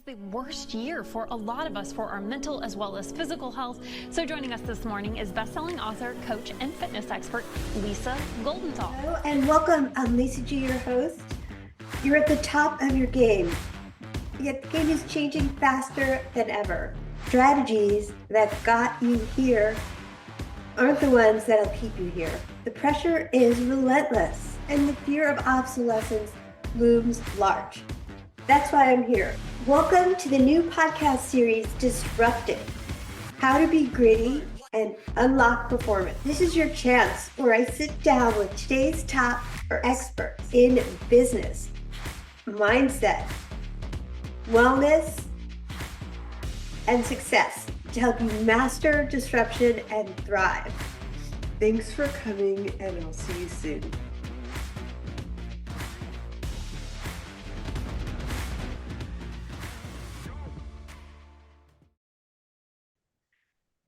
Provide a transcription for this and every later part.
the worst year for a lot of us for our mental as well as physical health. So joining us this morning is best-selling author, coach, and fitness expert, Lisa Goldenthal. Hello and welcome. I'm Lisa G, your host. You're at the top of your game, yet the game is changing faster than ever. Strategies that got you here aren't the ones that'll keep you here. The pressure is relentless and the fear of obsolescence looms large. That's why I'm here. Welcome to the new podcast series, Disruptive: How to Be Gritty and Unlock Performance. This is your chance where I sit down with today's top experts in business, mindset, wellness, and success to help you master disruption and thrive. Thanks for coming, and I'll see you soon.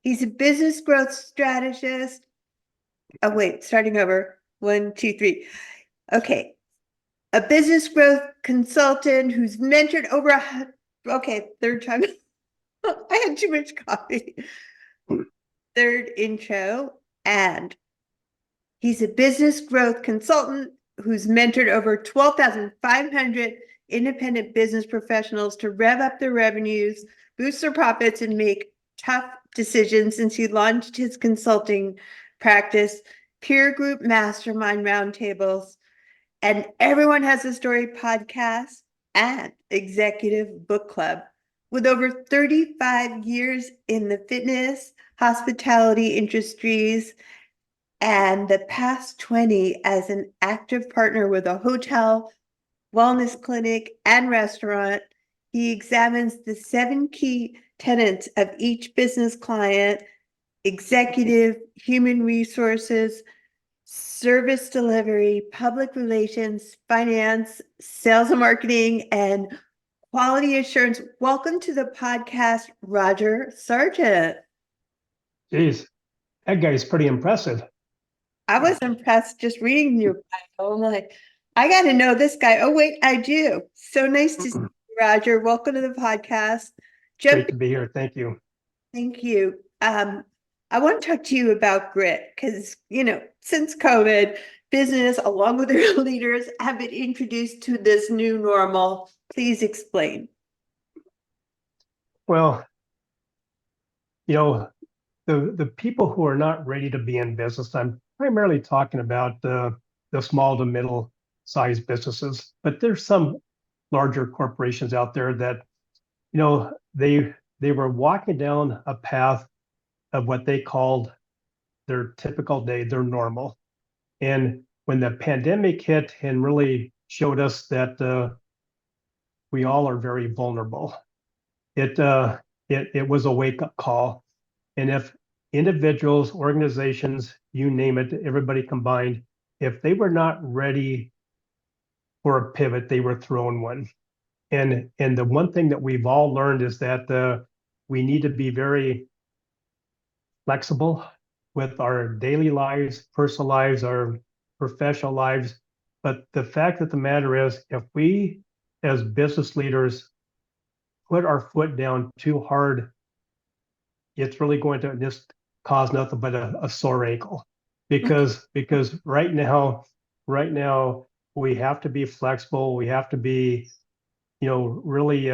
He's a business growth strategist. Oh, wait, starting over. 1, 2, 3. Okay. A business growth consultant who's mentored over third time. I had too much coffee. Third intro. And he's a business growth consultant who's mentored over 12,500 independent business professionals to rev up their revenues, boost their profits, and make tough decisions since he launched his consulting practice, peer group mastermind roundtables, and Everyone Has a Story podcast and executive book club. With over 35 years in the fitness, hospitality industries, and the past 20 as an active partner with a hotel, wellness clinic, and restaurant, he examines the 7 key tenets of each business client: executive, human resources, service delivery, public relations, finance, sales and marketing, and quality assurance. Welcome to the podcast, Roger Sargent. Geez, that guy's pretty impressive. I was impressed just reading your bio. I'm like, I got to know this guy. Oh, wait, I do. So nice to see you, Roger. Welcome to the podcast. Great to be here. Thank you. Thank you. I want to talk to you about grit because, since COVID, business, along with their leaders, have been introduced to this new normal. Please explain. Well, the people who are not ready to be in business, I'm primarily talking about the small to middle sized businesses, but there's some larger corporations out there that, they were walking down a path of what they called their typical day, their normal. And when the pandemic hit and really showed us that we all are very vulnerable, it was a wake-up call. And if individuals, organizations, you name it, everybody combined, if they were not ready for a pivot, they were thrown one. And the one thing that we've all learned is that we need to be very flexible with our daily lives, personal lives, our professional lives. But the fact of the matter is, if we as business leaders put our foot down too hard, it's really going to just cause nothing but a sore ankle. Because right now we have to be flexible. We have to be, really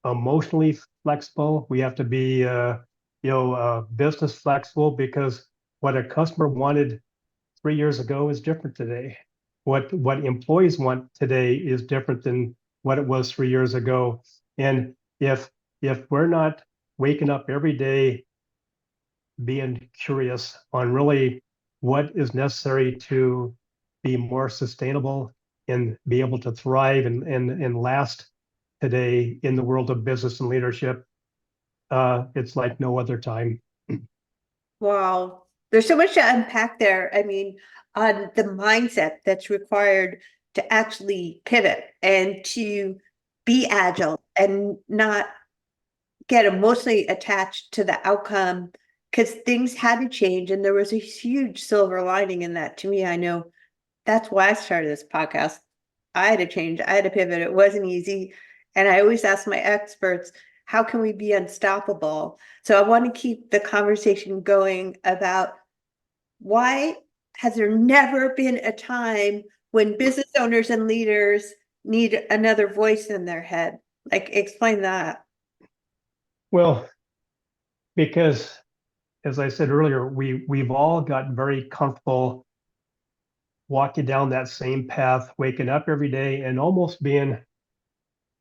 emotionally flexible. We have to be business flexible, because what a customer wanted 3 years ago is different today. What employees want today is different than what it was 3 years ago. And if we're not waking up every day being curious on really what is necessary to be more sustainable and be able to thrive and last today in the world of business and leadership, it's like no other time. Wow. There's so much to unpack there. I mean, on the mindset that's required to actually pivot and to be agile and not get emotionally attached to the outcome, because things had to change. And there was a huge silver lining in that. To me, I know that's why I started this podcast. I had to change. I had to pivot. It wasn't easy. And I always ask my experts, how can we be unstoppable? So I want to keep the conversation going about why has there never been a time when business owners and leaders need another voice in their head? Like, explain that. Well, because as I said earlier, we've all gotten very comfortable walking down that same path, waking up every day and almost being,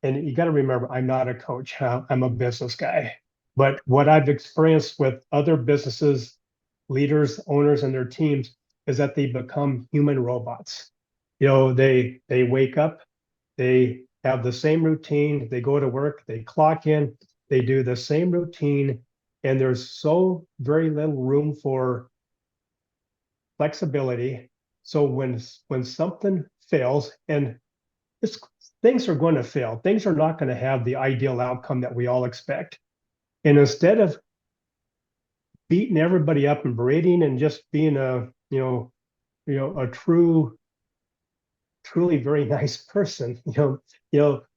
and you got to remember, I'm not a coach, I'm a business guy. But what I've experienced with other businesses, leaders, owners, and their teams is that they become human robots. They wake up, they have the same routine, they go to work, they clock in, they do the same routine, and there's so very little room for flexibility. So when something fails, and it's, things are going to fail, things are not going to have the ideal outcome that we all expect. And instead of beating everybody up and berating and just being a truly very nice person,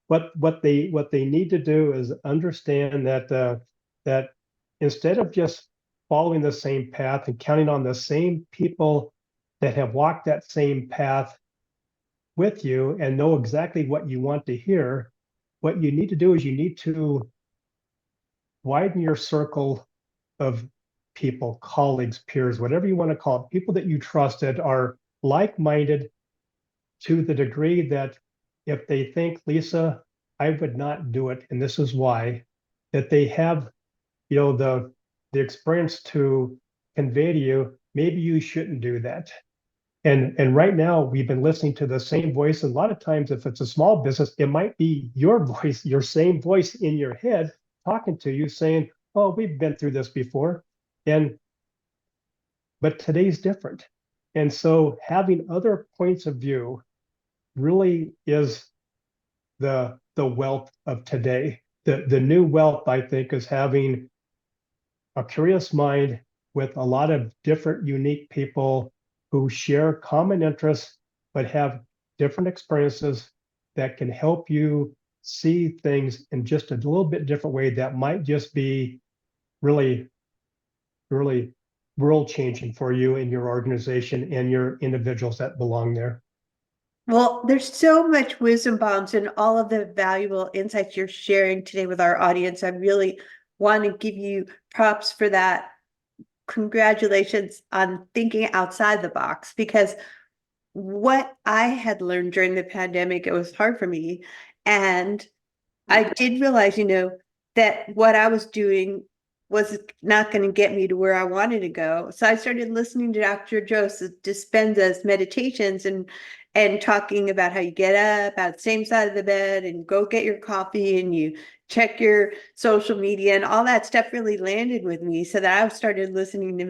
what they need to do is understand that instead of just following the same path and counting on the same people that have walked that same path with you and know exactly what you want to hear, what you need to do is you need to widen your circle of people, colleagues, peers, whatever you want to call it, people that you trust that are like-minded to the degree that if they think, Lisa, I would not do it, and this is why, that they have, the experience to convey to you, maybe you shouldn't do that. And right now we've been listening to the same voice. And a lot of times, if it's a small business, it might be your voice, your same voice in your head talking to you saying, oh, we've been through this before. But today's different. And so having other points of view really is the wealth of today. The new wealth, I think, is having a curious mind with a lot of different, unique people who share common interests, but have different experiences that can help you see things in just a little bit different way that might just be really, really world changing for you and your organization and your individuals that belong there. Well, there's so much wisdom bombs and all of the valuable insights you're sharing today with our audience. I really want to give you props for that. Congratulations on thinking outside the box, because what I had learned during the pandemic, it was hard for me. And I did realize, that what I was doing was not going to get me to where I wanted to go. So I started listening to Dr. Joseph Dispenza's meditations and talking about how you get up out the same side of the bed and go get your coffee and you check your social media, and all that stuff really landed with me, so that I started listening to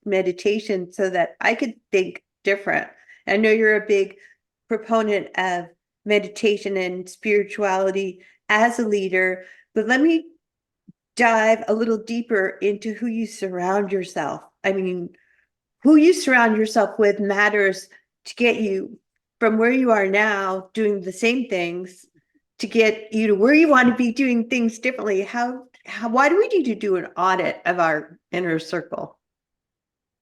meditation so that I could think different. I know you're a big proponent of meditation and spirituality as a leader, but let me dive a little deeper into who you surround yourself. I mean, who you surround yourself with matters to get you from where you are now doing the same things to get you to where you want to be doing things differently. Why do we need to do an audit of our inner circle?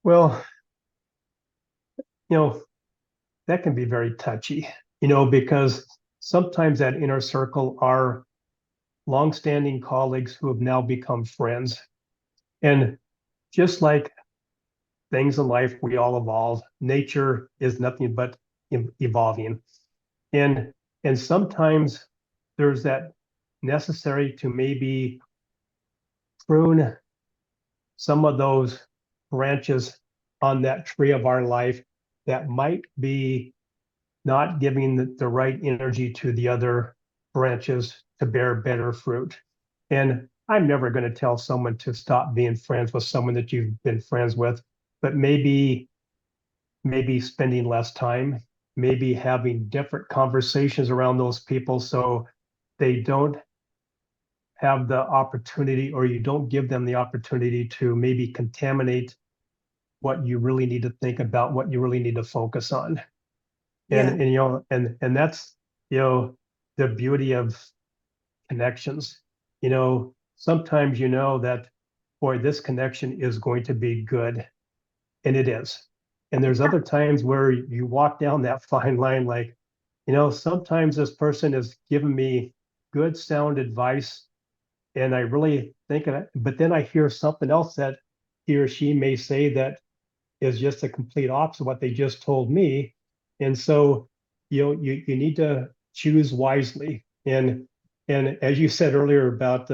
Well, that can be very touchy, because sometimes that inner circle are longstanding colleagues who have now become friends. And just like things in life, we all evolve. Nature is nothing but evolving. And sometimes there's that necessary to maybe prune some of those branches on that tree of our life that might be not giving the right energy to the other branches to bear better fruit. And I'm never going to tell someone to stop being friends with someone that you've been friends with, but maybe spending less time, maybe having different conversations around those people so they don't have the opportunity, or you don't give them the opportunity to maybe contaminate what you really need to think about, what you really need to focus on. Yeah. And that's the beauty of connections. Sometimes that, boy, this connection is going to be good, and it is. And there's other times where you walk down that fine line, like, sometimes this person is giving me good sound advice, and I really think of it, but then I hear something else that he or she may say that is just a complete opposite of what they just told me. And so, you need to choose wisely. And as you said earlier about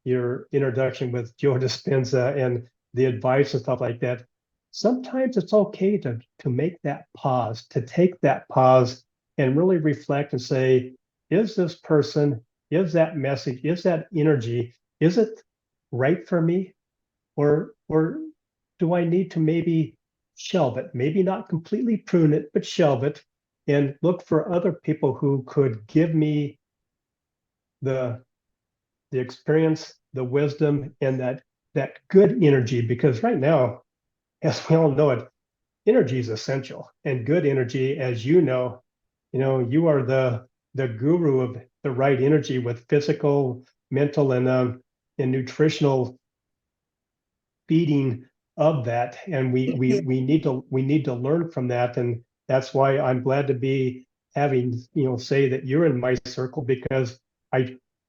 your introduction with Joe Dispenza and the advice and stuff like that, sometimes it's okay to make that pause, to take that pause and really reflect and say, is this person, is that message, is that energy, is it right for me? Or do I need to maybe shelve it? Maybe not completely prune it, but shelve it and look for other people who could give me the experience, the wisdom, and that good energy. Because right now, as we all know it, energy is essential, and good energy, as you know, you are the guru of the right energy with physical, mental, and nutritional feeding of that. And we need to learn from that. And that's why I'm glad to be having, say that you're in my circle, because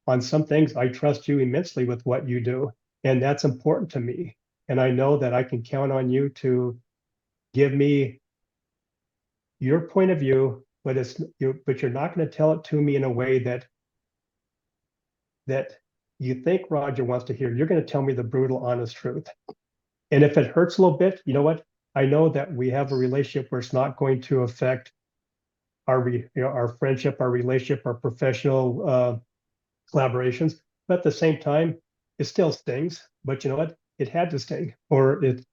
on some things, I trust you immensely with what you do. And that's important to me. And I know that I can count on you to give me your point of view, but you're not going to tell it to me in a way that you think Roger wants to hear. You're going to tell me the brutal, honest truth. And if it hurts a little bit, you know what? I know that we have a relationship where it's not going to affect our friendship, our relationship, our professional collaborations. But at the same time, it still stings. But you know what? It had to sting, or it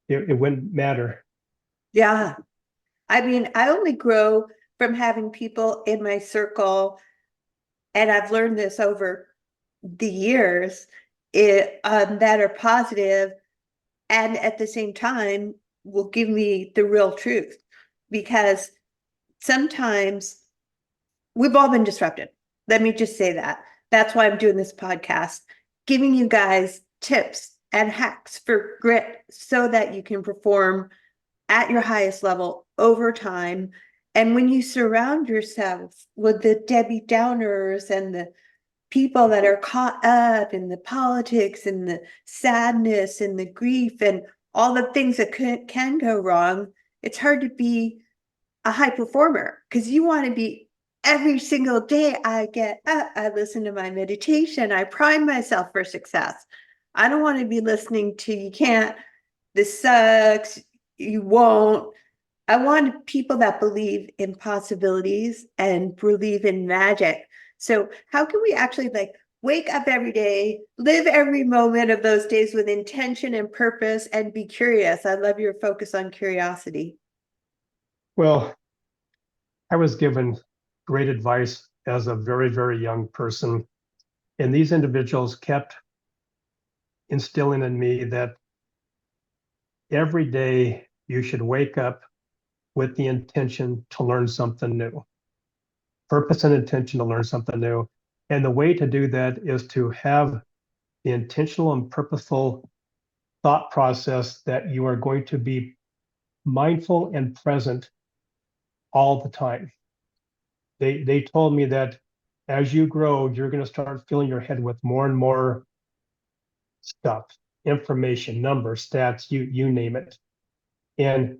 wouldn't matter. Yeah. I mean, I only grow from having people in my circle, and I've learned this over the years, that are positive and at the same time will give me the real truth. Because sometimes we've all been disrupted. Let me just say that. That's why I'm doing this podcast, giving you guys tips and hacks for grit so that you can perform at your highest level over time. And when you surround yourself with the Debbie Downers and the people that are caught up in the politics and the sadness and the grief and all the things that can go wrong, it's hard to be a high performer, because you want to be every single day. I get up, I listen to my meditation, I prime myself for success. I don't want to be listening to you can't, this sucks, you won't. I want people that believe in possibilities and believe in magic. So how can we actually wake up every day, live every moment of those days with intention and purpose, and be curious? I love your focus on curiosity. Well, I was given great advice as a very, very young person. And these individuals kept instilling in me that every day you should wake up with the intention to learn something new. Purpose and intention to learn something new. And the way to do that is to have the intentional and purposeful thought process that you are going to be mindful and present all the time. They told me that as you grow, you're going to start filling your head with more and more stuff, information, numbers, stats, you name it. And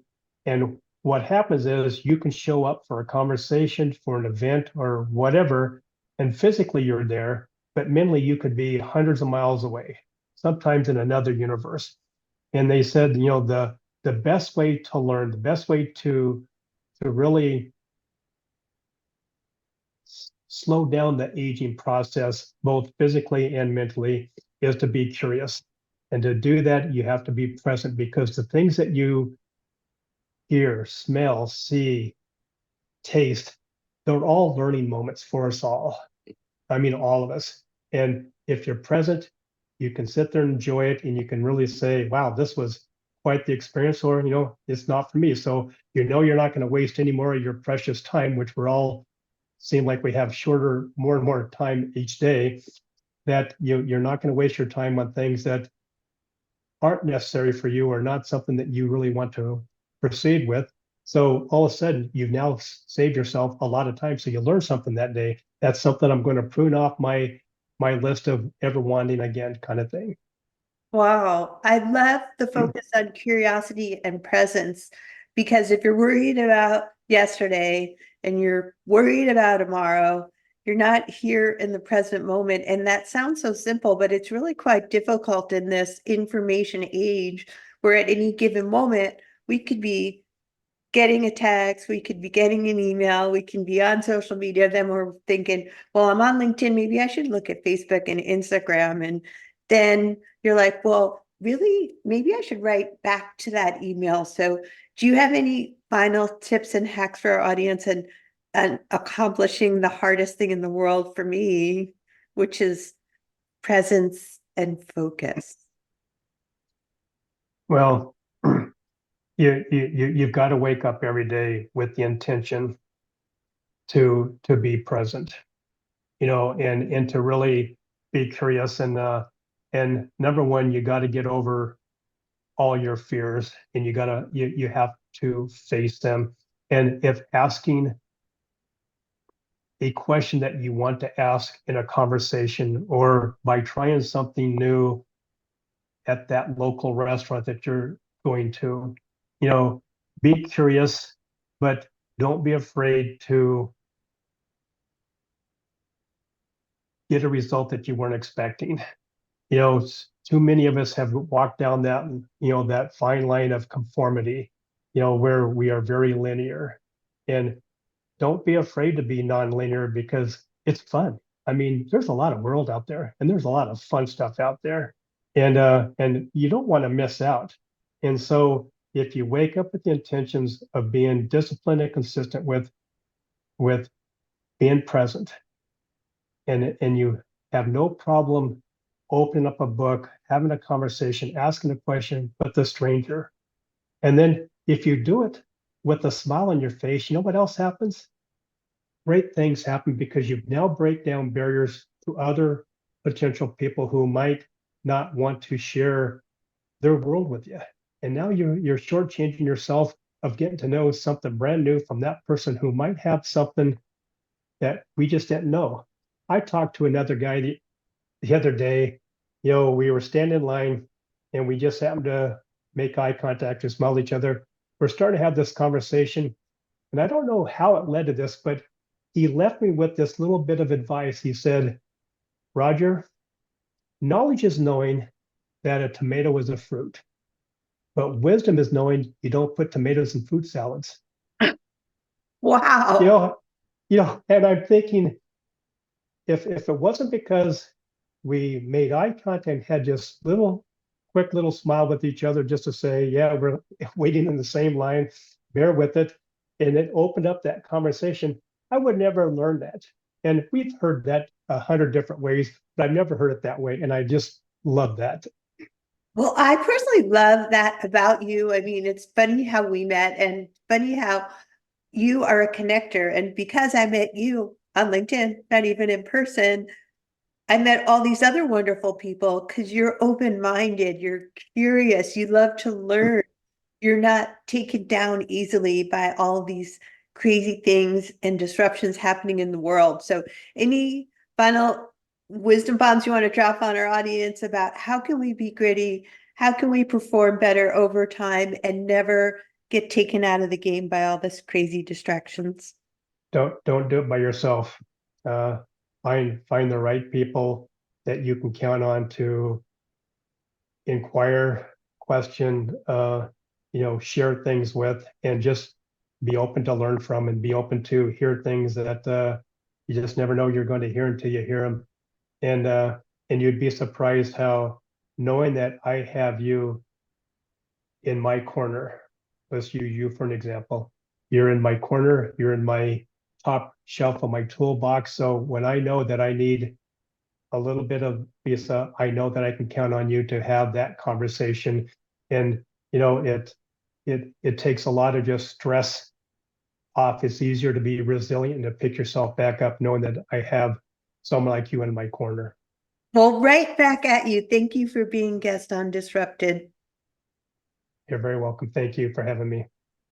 what happens is you can show up for a conversation, for an event or whatever, and physically you're there, but mentally you could be hundreds of miles away, sometimes in another universe. And they said, the best way to learn, the best way to really slow down the aging process, both physically and mentally, is to be curious. And to do that, you have to be present, because the things that you hear, smell, see, taste, they're all learning moments for us all. I mean, all of us. And if you're present, you can sit there and enjoy it, and you can really say, wow, this was quite the experience, or, it's not for me. So, you're not going to waste any more of your precious time, which we're all seem like we have shorter, more and more time each day, that you're not going to waste your time on things that aren't necessary for you or not something that you really want to proceed with. So all of a sudden, you've now saved yourself a lot of time. So you learn something that day. That's something I'm going to prune off my list of ever wanting again kind of thing. Wow, I love the focus on curiosity and presence, because if you're worried about yesterday and you're worried about tomorrow, you're not here in the present moment. And that sounds so simple, but it's really quite difficult in this information age where at any given moment we could be getting a text, we could be getting an email, we can be on social media. Then we're thinking, well, I'm on LinkedIn, maybe I should look at Facebook and Instagram. And then you're like, well, really, maybe I should write back to that email. So do you have any final tips and hacks for our audience and accomplishing the hardest thing in the world for me, which is presence and focus? Well, you've got to wake up every day with the intention to be present, and to really be curious. And number one, you got to get over all your fears, and you have to face them. And if asking a question that you want to ask in a conversation, or by trying something new at that local restaurant that you're going to, be curious, but don't be afraid to get a result that you weren't expecting. Too many of us have walked down that fine line of conformity, where we are very linear. And don't be afraid to be nonlinear, because it's fun. I mean, there's a lot of world out there, and there's a lot of fun stuff out there, and you don't want to miss out. And so if you wake up with the intentions of being disciplined and consistent with being present, and you have no problem opening up a book, having a conversation, asking a question with a stranger. And then if you do it with a smile on your face, you know what else happens? Great things happen, because you now break down barriers to other potential people who might not want to share their world with you. And now you're shortchanging yourself of getting to know something brand new from that person who might have something that we just didn't know. I talked to another guy the other day. We were standing in line, and we just happened to make eye contact and smile at each other. We're starting to have this conversation, and I don't know how it led to this, but he left me with this little bit of advice. He said, Roger, knowledge is knowing that a tomato is a fruit, but wisdom is knowing you don't put tomatoes in fruit salads. Wow. And I'm thinking, if it wasn't because we made eye contact and had just quick little smile with each other, just to say, yeah, we're waiting in the same line, bear with it, and it opened up that conversation, I would never have learned that. And we've heard that 100 different ways, but I've never heard it that way. And I just love that. Well, I personally love that about you. I mean, it's funny how we met, and funny how you are a connector. And because I met you on LinkedIn, not even in person, I met all these other wonderful people, because you're open-minded, you're curious, you love to learn. You're not taken down easily by all these crazy things and disruptions happening in the world. So any final wisdom bombs you want to drop on our audience about how can we be gritty? How can we perform better over time and never get taken out of the game by all this crazy distractions? Don't do it by yourself. Find the right people that you can count on to inquire, question, share things with, and just be open to learn from, and be open to hear things that you just never know you're going to hear until you hear them. And you'd be surprised how, knowing that I have you in my corner, let's use you for an example. You're in my corner, you're in my top shelf of my toolbox. So when I know that I need a little bit of visa, I know that I can count on you to have that conversation. And it takes a lot of just stress off, it's easier to be resilient and to pick yourself back up, knowing that I have someone like you in my corner. Well, right back at you. Thank you for being guest on Disrupted. You're very welcome. Thank you for having me.